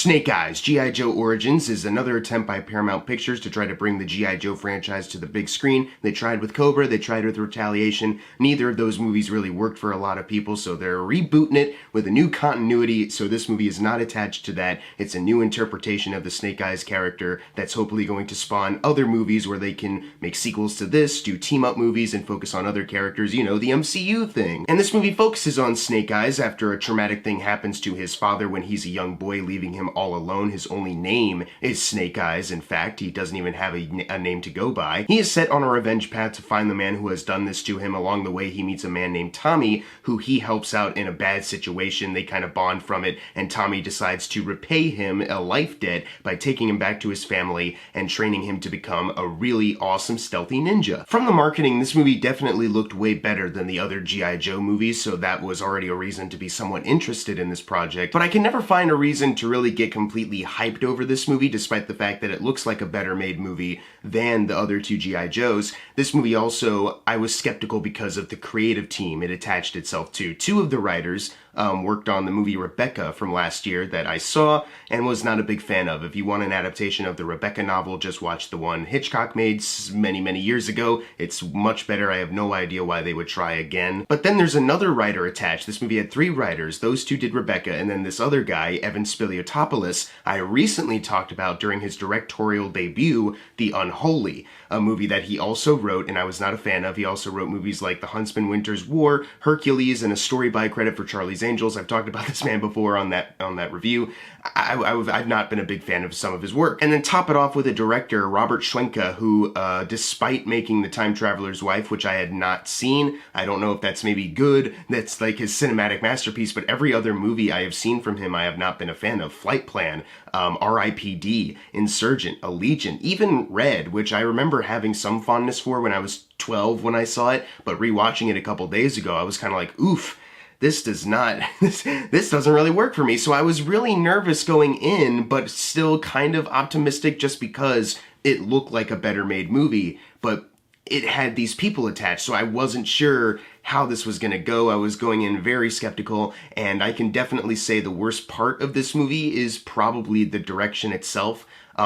Snake Eyes, G.I. Joe Origins is another attempt by Paramount Pictures to try to bring the G.I. Joe franchise to the big screen. They tried with Cobra, they tried with Retaliation. Neither of those movies really worked for a lot of people, so they're rebooting it with a new continuity, so this movie is not attached to that. It's a new interpretation of the Snake Eyes character that's hopefully going to spawn other movies where they can make sequels to this, do team-up movies, and focus on other characters, you know, the MCU thing. And this movie focuses on Snake Eyes after a traumatic thing happens to his father when he's a young boy, leaving him all alone. His only name is Snake Eyes. In fact, he doesn't even have a name to go by. He is set on a revenge path to find the man who has done this to him. Along the way, he meets a man named Tommy, who he helps out in a bad situation. They kind of bond from it, and Tommy decides to repay him a life debt by taking him back to his family and training him to become a really awesome stealthy ninja. From the marketing, this movie definitely looked way better than the other G.I. Joe movies, so that was already a reason to be somewhat interested in this project. But I can never find a reason to really get completely hyped over this movie, despite the fact that it looks like a better made movie than the other two G.I. Joes. This movie also, I was skeptical because of the creative team it attached itself to. Two of the writers worked on the movie Rebecca from last year that I saw and was not a big fan of. If you want an adaptation of the Rebecca novel, just watch the one Hitchcock made many years ago. It's much better. I have no idea why they would try again. But then there's another writer attached. This movie had three writers. Those two did Rebecca, and then this other guy, Evan Spiliotopoulos, I recently talked about during his directorial debut, The Unholy, a movie that he also wrote and I was not a fan of. He also wrote movies like The Huntsman Winter's War, Hercules, and a story by credit for Charlie's Angels. I've talked about this man before on that review. I've not been a big fan of some of his work. And then top it off with a director, Robert Schwenka, who, despite making The Time Traveler's Wife, which I had not seen, I don't know if that's maybe good, that's like his cinematic masterpiece, but every other movie I have seen from him I have not been a fan of. Flight Plan, R.I.P.D., Insurgent, Allegiant, even Red, which I remember having some fondness for when I was 12 when I saw it, but rewatching it a couple days ago, I was kind of like, oof, this doesn't really work for me. So I was really nervous going in, but still kind of optimistic just because it looked like a better made movie, but it had these people attached, so I wasn't sure how this was going to go. I was going in very skeptical, and I can definitely say the worst part of this movie is probably the direction itself.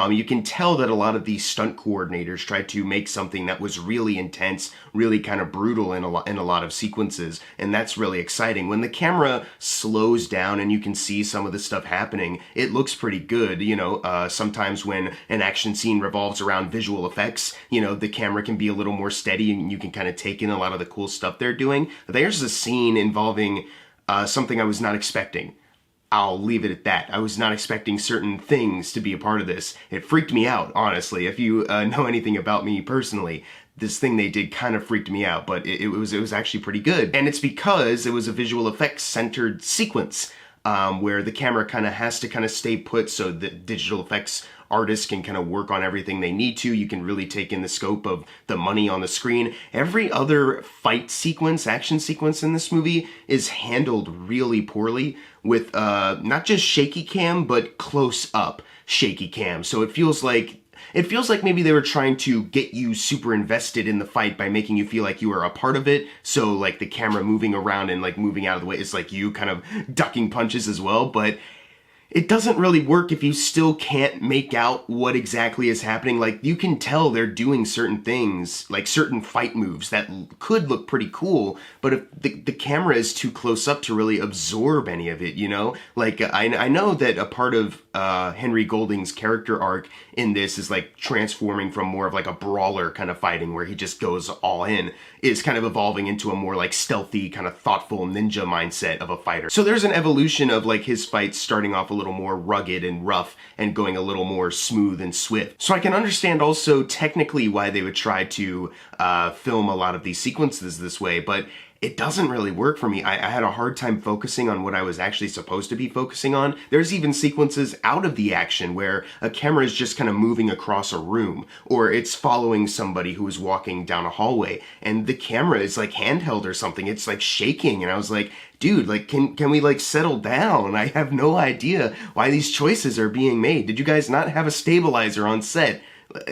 You can tell that a lot of these stunt coordinators tried to make something that was really intense, really kind of brutal in a lot of sequences, and that's really exciting. When the camera slows down and you can see some of the stuff happening, it looks pretty good. You know, sometimes when an action scene revolves around visual effects, you know, the camera can be a little more steady and you can kind of take in a lot of the cool stuff they're doing. There's a scene involving something I was not expecting. I'll leave it at that. I was not expecting certain things to be a part of this. It freaked me out, honestly. If you know anything about me personally, this thing they did kind of freaked me out, but it was actually pretty good. And it's because it was a visual effects centered sequence where the camera kind of has to kind of stay put so the digital effects artists can kind of work on everything they need to. You can really take in the scope of the money on the screen. Every other fight sequence, action sequence in this movie is handled really poorly with not just shaky cam, but close up shaky cam. So it feels like maybe they were trying to get you super invested in the fight by making you feel like you are a part of it. So like the camera moving around and like moving out of the way, it's like you kind of ducking punches as well. But it doesn't really work if you still can't make out what exactly is happening. Like, you can tell they're doing certain things, like certain fight moves that could look pretty cool, but if the camera is too close up to really absorb any of it, you know? Like, I know that a part of Henry Golding's character arc in this is like transforming from more of like a brawler kind of fighting where he just goes all in, is kind of evolving into a more like stealthy, kind of thoughtful ninja mindset of a fighter. So there's an evolution of like his fights starting off a little more rugged and rough and going a little more smooth and swift. So I can understand also technically why they would try to film a lot of these sequences this way, but it doesn't really work for me. I had a hard time focusing on what I was actually supposed to be focusing on. There's even sequences out of the action where a camera is just kind of moving across a room, or it's following somebody who is walking down a hallway, and the camera is like handheld or something. It's like shaking, and I was like, dude, like, can we like settle down? I have no idea why these choices are being made. Did you guys not have a stabilizer on set?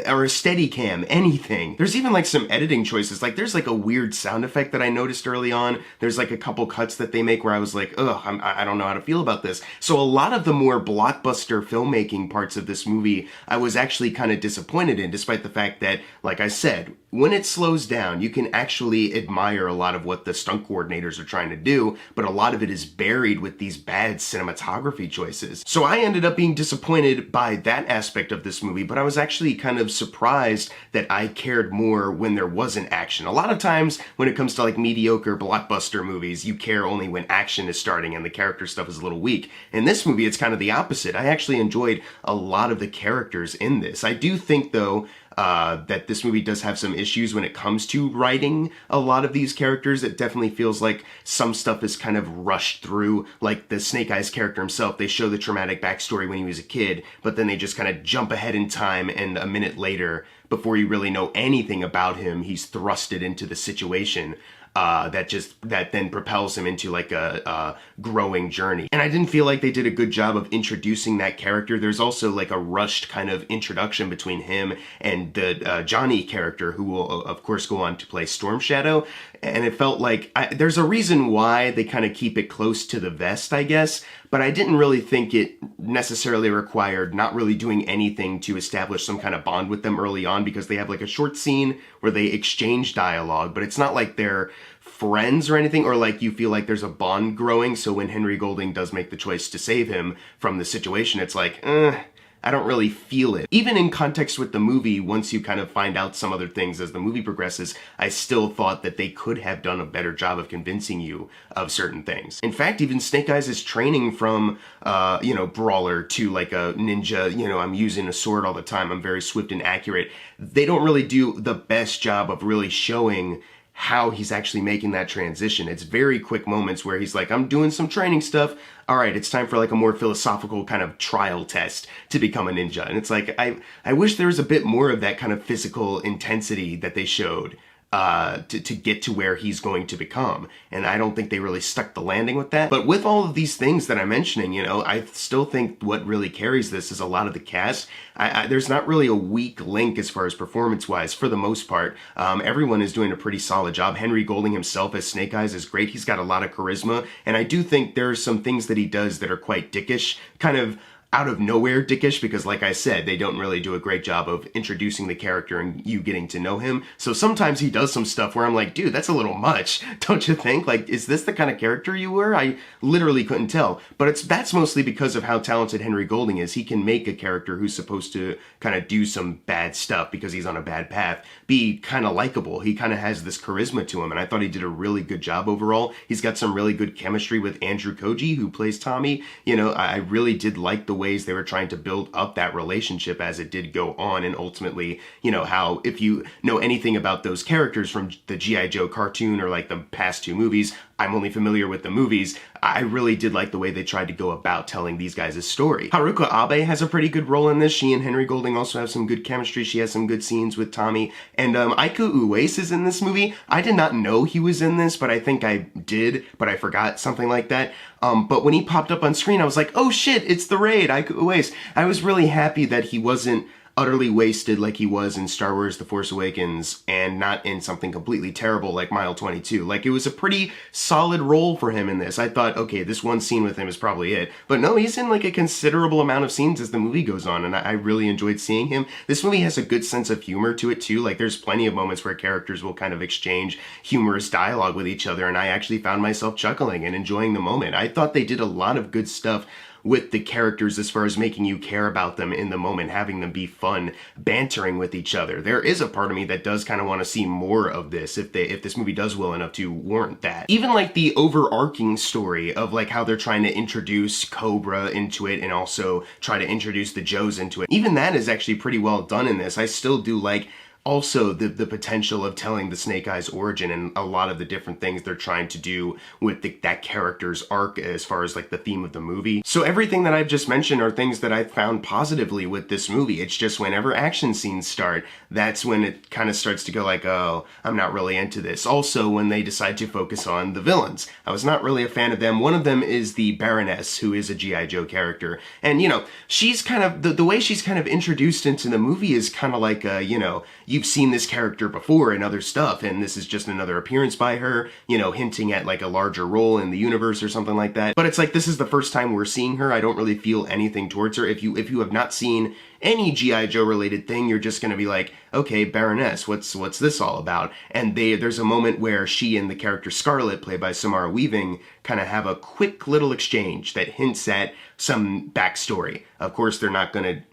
or a steady cam, anything. There's even like some editing choices. Like there's like a weird sound effect that I noticed early on. There's like a couple cuts that they make where I was like, ugh, I don't know how to feel about this. So a lot of the more blockbuster filmmaking parts of this movie, I was actually kind of disappointed in, despite the fact that, like I said, when it slows down, you can actually admire a lot of what the stunt coordinators are trying to do, but a lot of it is buried with these bad cinematography choices. So I ended up being disappointed by that aspect of this movie, but I was actually kind of surprised that I cared more when there wasn't action. A lot of times when it comes to like mediocre blockbuster movies, you care only when action is starting and the character stuff is a little weak. In this movie, it's kind of the opposite. I actually enjoyed a lot of the characters in this. I do think, though, that this movie does have some issues when it comes to writing a lot of these characters. It definitely feels like some stuff is kind of rushed through, like the Snake Eyes character himself. They show the traumatic backstory when he was a kid, but then they just kind of jump ahead in time, and a minute later, before you really know anything about him, he's thrusted into the situation. That then propels him into like a growing journey. And I didn't feel like they did a good job of introducing that character. There's also like a rushed kind of introduction between him and the Johnny character, who will of course go on to play Storm Shadow. And it felt like there's a reason why they kind of keep it close to the vest, I guess, but I didn't really think it necessarily required not really doing anything to establish some kind of bond with them early on, because they have like a short scene where they exchange dialogue, but it's not like they're friends or anything, or like you feel like there's a bond growing. So when Henry Golding does make the choice to save him from the situation, it's like, I don't really feel it. Even in context with the movie, once you kind of find out some other things as the movie progresses, I still thought that they could have done a better job of convincing you of certain things. In fact, even Snake Eyes is training from, brawler to like a ninja, I'm using a sword all the time, I'm very swift and accurate. They don't really do the best job of really showing how he's actually making that transition. It's very quick moments where he's like, I'm doing some training stuff. All right, it's time for like a more philosophical kind of trial test to become a ninja. And it's like, I wish there was a bit more of that kind of physical intensity that they showed to get to where he's going to become. And I don't think they really stuck the landing with that. But with all of these things that I'm mentioning, I still think what really carries this is a lot of the cast. There's not really a weak link as far as performance-wise for the most part. Everyone is doing a pretty solid job. Henry Golding himself as Snake Eyes is great. He's got a lot of charisma. And I do think there are some things that he does that are quite dickish, kind of out of nowhere dickish, because like I said, they don't really do a great job of introducing the character and you getting to know him. So sometimes he does some stuff where I'm like, dude, that's a little much, don't you think? Like, is this the kind of character you were? I literally couldn't tell. But that's mostly because of how talented Henry Golding is. He can make a character who's supposed to kind of do some bad stuff because he's on a bad path be kind of likable. He kind of has this charisma to him, and I thought he did a really good job overall. He's got some really good chemistry with Andrew Koji, who plays Tommy. I really did like the ways they were trying to build up that relationship as it did go on, and ultimately, how if you know anything about those characters from the G.I. Joe cartoon or like the past two movies, I'm only familiar with the movies, I really did like the way they tried to go about telling these guys' story. Haruka Abe has a pretty good role in this. She and Henry Golding also have some good chemistry. She has some good scenes with Tommy. And Iko Uwais is in this movie. I did not know he was in this, but I think I did, but I forgot, something like that. But when he popped up on screen, I was like, oh shit, it's the Raid, Iko Uwais. I was really happy that he wasn't utterly wasted like he was in Star Wars The Force Awakens, and not in something completely terrible like Mile 22. Like, it was a pretty solid role for him in this. I thought, okay, this one scene with him is probably it. But no, he's in like a considerable amount of scenes as the movie goes on, and I really enjoyed seeing him. This movie has a good sense of humor to it too. Like, there's plenty of moments where characters will kind of exchange humorous dialogue with each other, and I actually found myself chuckling and enjoying the moment. I thought they did a lot of good stuff with the characters as far as making you care about them in the moment, having them be fun, bantering with each other. There is a part of me that does kind of want to see more of this if this movie does well enough to warrant that. Even like the overarching story of like how they're trying to introduce Cobra into it and also try to introduce the Joes into it. Even that is actually pretty well done in this. I still do like also the potential of telling the Snake Eyes origin and a lot of the different things they're trying to do with that character's arc as far as like the theme of the movie. So everything that I've just mentioned are things that I found positively with this movie. It's just whenever action scenes start, that's when it kind of starts to go like, oh, I'm not really into this. Also, when they decide to focus on the villains, I was not really a fan of them. One of them is the Baroness, who is a G.I. Joe character. And, you know, she's kind of, the way she's kind of introduced into the movie is kind of like, you know, you've seen this character before in other stuff, and this is just another appearance by her, you know, hinting at like a larger role in the universe or something like that. But it's like, this is the first time we're seeing her. I don't really feel anything towards her. If you have not seen any G.I. Joe related thing, you're just gonna be like, okay, Baroness, what's this all about? And there's a moment where she and the character Scarlet, played by Samara Weaving, kind of have a quick little exchange that hints at some backstory. Of course, they're not gonna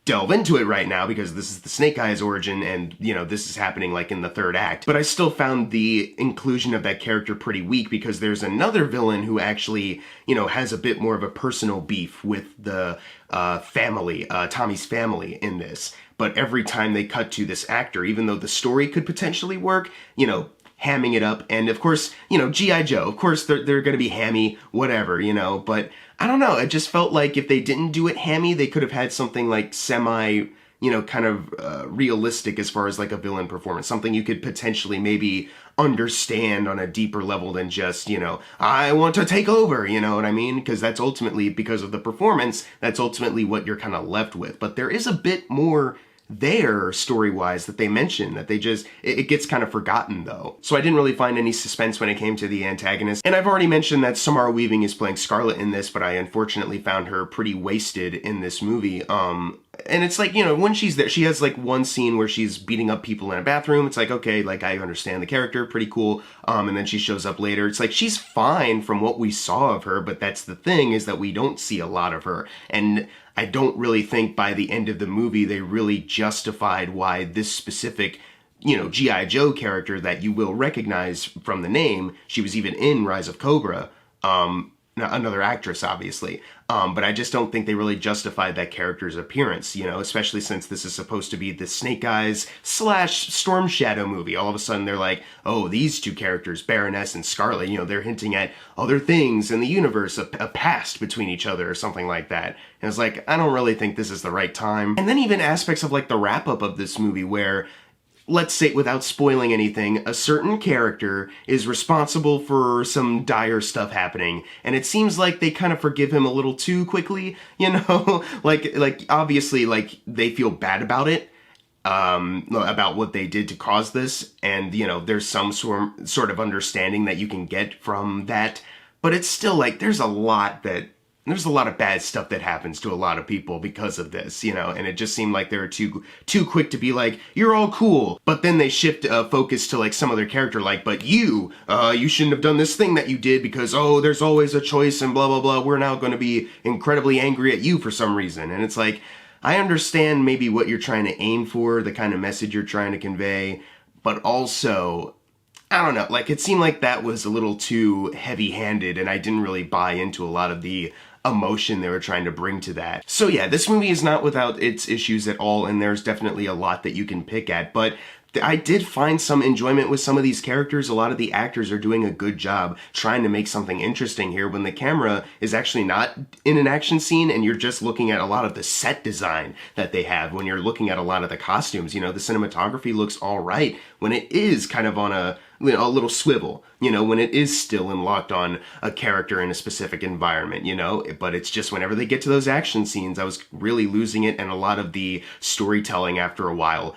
delve into it right now because this is the Snake Eyes origin and, you know, this is happening like in the third act. But I still found the inclusion of that character pretty weak because there's another villain who actually, you know, has a bit more of a personal beef with the family, Tommy's family in this. But every time they cut to this actor, even though the story could potentially work, you know, hamming it up. And of course, you know, G.I. Joe, of course they're going to be hammy, whatever, you know, but I don't know. It just felt like if they didn't do it hammy, they could have had something like semi, you know, kind of realistic as far as like a villain performance. Something you could potentially maybe understand on a deeper level than just, you know, I want to take over, you know what I mean? Because that's ultimately, because of the performance, that's ultimately what you're kind of left with. But there is a bit more there story-wise that they mention that they just, it gets kind of forgotten though. So I didn't really find any suspense when it came to the antagonist. And I've already mentioned that Samara Weaving is playing Scarlet in this, but I unfortunately found her pretty wasted in this movie. And it's like, you know, when she's there, she has like one scene where she's beating up people in a bathroom. It's like, okay, like I understand the character, pretty cool. And then she shows up later. It's like, she's fine from what we saw of her, but that's the thing, is that we don't see a lot of her. And I don't really think by the end of the movie they really justified why this specific, you know, G.I. Joe character that you will recognize from the name, she was even in Rise of Cobra, another actress, obviously. But I just don't think they really justified that character's appearance, you know, especially since this is supposed to be the Snake Eyes / Storm Shadow movie. All of a sudden they're like, oh, these two characters, Baroness and Scarlet, you know, they're hinting at other things in the universe, a past between each other or something like that. And it's like, I don't really think this is the right time. And then even aspects of like the wrap up of this movie where, let's say, without spoiling anything, a certain character is responsible for some dire stuff happening, and it seems like they kind of forgive him a little too quickly, you know? like obviously, like, they feel bad about it, about what they did to cause this, and, you know, there's some sort of understanding that you can get from that, but it's still like, there's a lot of bad stuff that happens to a lot of people because of this, you know, and it just seemed like they were too quick to be like, you're all cool. But then they shift focus to like some other character, like, but you shouldn't have done this thing that you did because, oh, there's always a choice and blah, blah, blah. We're now going to be incredibly angry at you for some reason. And it's like, I understand maybe what you're trying to aim for, the kind of message you're trying to convey, but also, I don't know, like, it seemed like that was a little too heavy-handed, and I didn't really buy into a lot of the emotion they were trying to bring to that. So yeah, this movie is not without its issues at all, and there's definitely a lot that you can pick at, but I did find some enjoyment with some of these characters. A lot of the actors are doing a good job trying to make something interesting here when the camera is actually not in an action scene and you're just looking at a lot of the set design that they have, when you're looking at a lot of the costumes. You know, the cinematography looks all right when it is kind of on a little swivel, you know, when it is still and locked on a character in a specific environment, you know, but it's just whenever they get to those action scenes, I was really losing it, and a lot of the storytelling after a while,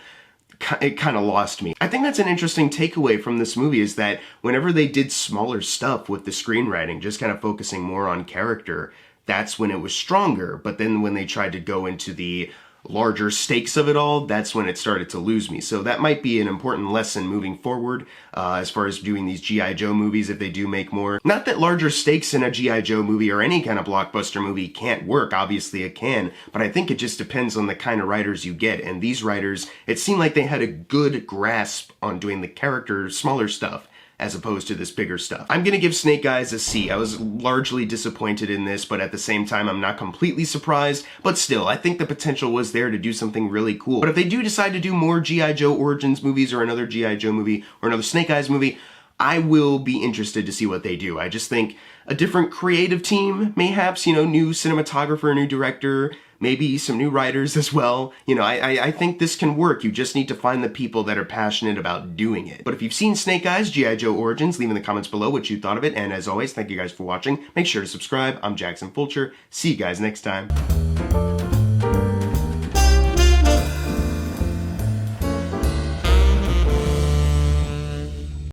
it kind of lost me. I think that's an interesting takeaway from this movie, is that whenever they did smaller stuff with the screenwriting, just kind of focusing more on character, that's when it was stronger. But then when they tried to go into the larger stakes of it all, that's when it started to lose me. So that might be an important lesson moving forward as far as doing these G.I. Joe movies if they do make more. Not that larger stakes in a G.I. Joe movie or any kind of blockbuster movie can't work, obviously it can, but I think it just depends on the kind of writers you get, and these writers, it seemed like they had a good grasp on doing the character, smaller stuff. as opposed to this bigger stuff. I'm gonna give Snake Eyes a C. I was largely disappointed in this, but at the same time, I'm not completely surprised. But still, I think the potential was there to do something really cool. But if they do decide to do more G.I. Joe Origins movies or another G.I. Joe movie or another Snake Eyes movie, I will be interested to see what they do. I just think a different creative team, mayhaps, new cinematographer, new director, maybe some new writers as well. I think this can work. You just need to find the people that are passionate about doing it. But if you've seen Snake Eyes, G.I. Joe Origins, leave in the comments below what you thought of it. And as always, thank you guys for watching. Make sure to subscribe. I'm Jackson Fulcher. See you guys next time.